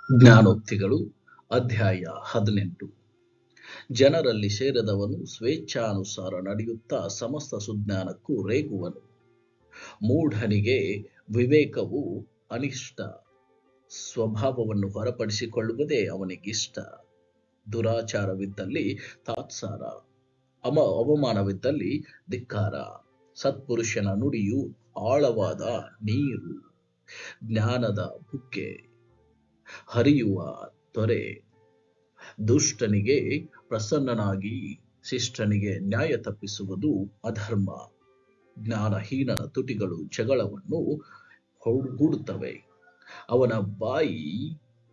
ಜ್ಞಾನೋಕ್ತಿಗಳು ಅಧ್ಯಾಯ 18. ಜನರಲ್ಲಿ ಸೇರದವನು ಸ್ವೇಚ್ಛಾನುಸಾರ ನಡೆಯುತ್ತಾ ಸಮಸ್ತ ಸುಜ್ಞಾನಕ್ಕೂ ರೇಗುವನು. ಮೂಢನಿಗೆ ವಿವೇಕವು ಅನಿಷ್ಟ, ಸ್ವಭಾವವನ್ನು ಹೊರಪಡಿಸಿಕೊಳ್ಳುವುದೇ ಅವನಿಗಿಷ್ಟ. ದುರಾಚಾರವಿದ್ದಲ್ಲಿ ತಾತ್ಸಾರ, ಅವಮಾನವಿದ್ದಲ್ಲಿ ಧಿಕ್ಕಾರ. ಸತ್ಪುರುಷನ ನುಡಿಯು ಆಳವಾದ ನೀರು, ಜ್ಞಾನದ ಬುಗ್ಗೆ ಹರಿಯುವ ತೊರೆ. ದುಷ್ಟನಿಗೆ ಪ್ರಸನ್ನನಾಗಿ ಶಿಷ್ಟನಿಗೆ ನ್ಯಾಯ ತಪ್ಪಿಸುವುದು ಅಧರ್ಮ. ಜ್ಞಾನಹೀನನ ತುಟಿಗಳು ಜಗಳವನ್ನು ಹೂಡುತ್ತವೆ. ಅವನ ಬಾಯಿ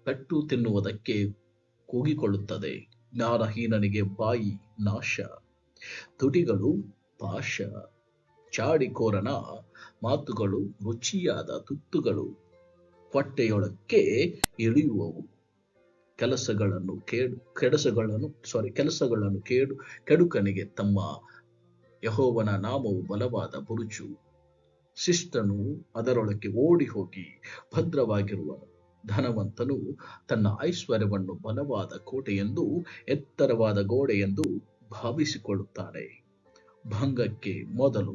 ಪೆಟ್ಟು ತಿನ್ನುವುದಕ್ಕೆ ಕೂಗಿಕೊಳ್ಳುತ್ತದೆ. ಜ್ಞಾನಹೀನನಿಗೆ ಬಾಯಿ ನಾಶ, ತುಟಿಗಳು ಪಾಶ. ಚಾಡಿಕೋರನ ಮಾತುಗಳು ರುಚಿಯಾದ ತುತ್ತುಗಳು, ಹೊಟ್ಟೆಯೊಳಕ್ಕೆ ಇಳಿಯುವವು. ಕೆಲಸಗಳನ್ನು ಕೆಡುಕನಿಗೆ ತಮ್ಮ ಯೆಹೋವನ ನಾಮವು ಬಲವಾದ ಬುರುಜು. ಶಿಷ್ಟನು ಅದರೊಳಗೆ ಓಡಿ ಹೋಗಿ ಭದ್ರವಾಗಿರುವನು. ಧನವಂತನು ತನ್ನ ಐಶ್ವರ್ಯವನ್ನು ಬಲವಾದ ಕೋಟೆಯೆಂದು ಎತ್ತರವಾದ ಗೋಡೆಯೆಂದು ಭಾವಿಸಿಕೊಳ್ಳುತ್ತಾನೆ. ಭಂಗಕ್ಕೆ ಮೊದಲು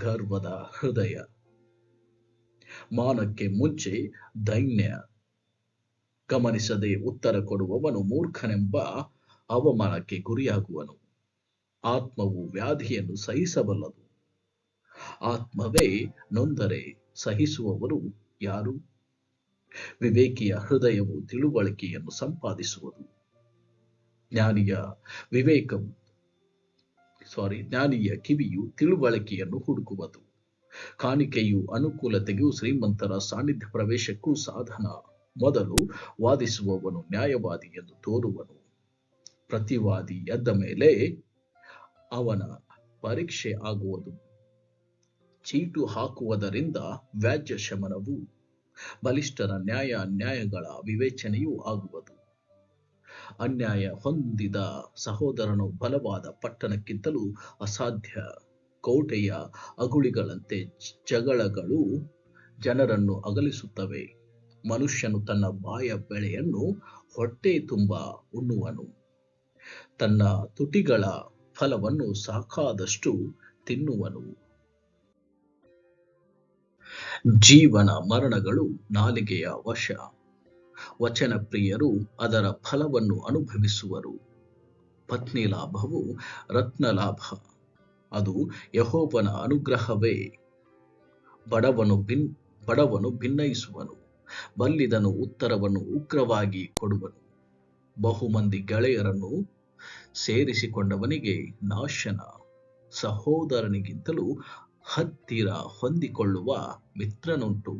ಗರ್ವದ ಹೃದಯ, ಮಾನಕ್ಕೆ ಮುಂಚೆ ದೈನ್ಯ. ಗಮನಿಸದೆ ಉತ್ತರ ಕೊಡುವವನು ಮೂರ್ಖನೆಂಬ ಅವಮಾನಕ್ಕೆ ಗುರಿಯಾಗುವನು. ಆತ್ಮವು ವ್ಯಾಧಿಯನ್ನು ಸಹಿಸಬಲ್ಲದು, ಆತ್ಮವೇ ನೊಂದರೆ ಸಹಿಸುವವರು ಯಾರು? ವಿವೇಕಿಯ ಹೃದಯವು ತಿಳುವಳಿಕೆಯನ್ನು ಸಂಪಾದಿಸುವುದು. ಜ್ಞಾನಿಯ ಕಿವಿಯು ತಿಳುವಳಿಕೆಯನ್ನು ಹುಡುಕುವುದು. ಕಾಣಿಕೆಯು ಅನುಕೂಲತೆಗೂ ಶ್ರೀಮಂತರ ಸಾನ್ನಿಧ್ಯ ಪ್ರವೇಶಕ್ಕೂ ಸಾಧನ. ಮೊದಲು ವಾದಿಸುವವನು ನ್ಯಾಯವಾದಿ ಎಂದು ತೋರುವನು. ಪ್ರತಿವಾದಿ ಎದ್ದ ಮೇಲೆ ಅವನ ಪರೀಕ್ಷೆ ಆಗುವುದು. ಚೀಟು ಹಾಕುವುದರಿಂದ ವ್ಯಾಜ್ಯ ಶಮನವು, ಬಲಿಷ್ಠರ ನ್ಯಾಯ ಅನ್ಯಾಯಗಳ ವಿವೇಚನೆಯೂ ಆಗುವುದು. ಅನ್ಯಾಯ ಹೊಂದಿದ ಸಹೋದರನು ಬಲವಾದ ಪಟ್ಟಣಕ್ಕಿಂತಲೂ ಅಸಾಧ್ಯ. ಕೋಟೆಯ ಅಗುಳಿಗಳಂತೆ ಜಗಳಗಳು ಜನರನ್ನು ಅಗಲಿಸುತ್ತವೆ. ಮನುಷ್ಯನು ತನ್ನ ಬಾಯ ಬೆಳೆಯನ್ನು ಹೊಟ್ಟೆ ತುಂಬ ಉಣ್ಣುವನು. ತನ್ನ ತುಟಿಗಳ ಫಲವನ್ನು ಸಾಕಾದಷ್ಟು ತಿನ್ನುವನು. ಜೀವನ ಮರಣಗಳು ನಾಲಿಗೆಯ ವಶ. ವಚನ ಪ್ರಿಯರು ಅದರ ಫಲವನ್ನು ಅನುಭವಿಸುವರು. ಪತ್ನಿ ಲಾಭವು ರತ್ನ ಲಾಭ, ಅದು ಯೆಹೋವನ ಅನುಗ್ರಹವೇ. ಬಡವನು ಭಿನ್ನಯಿಸುವನು, ಬಲ್ಲಿದನು ಉತ್ತರವನ್ನು ಉಗ್ರವಾಗಿ ಕೊಡುವನು. ಬಹುಮಂದಿ ಗೆಳೆಯರನ್ನು ಸೇರಿಸಿಕೊಂಡವನಿಗೆ ನಾಶನ. ಸಹೋದರನಿಗಿಂತಲೂ ಹತ್ತಿರ ಹೊಂದಿಕೊಳ್ಳುವ ಮಿತ್ರನುಂಟು.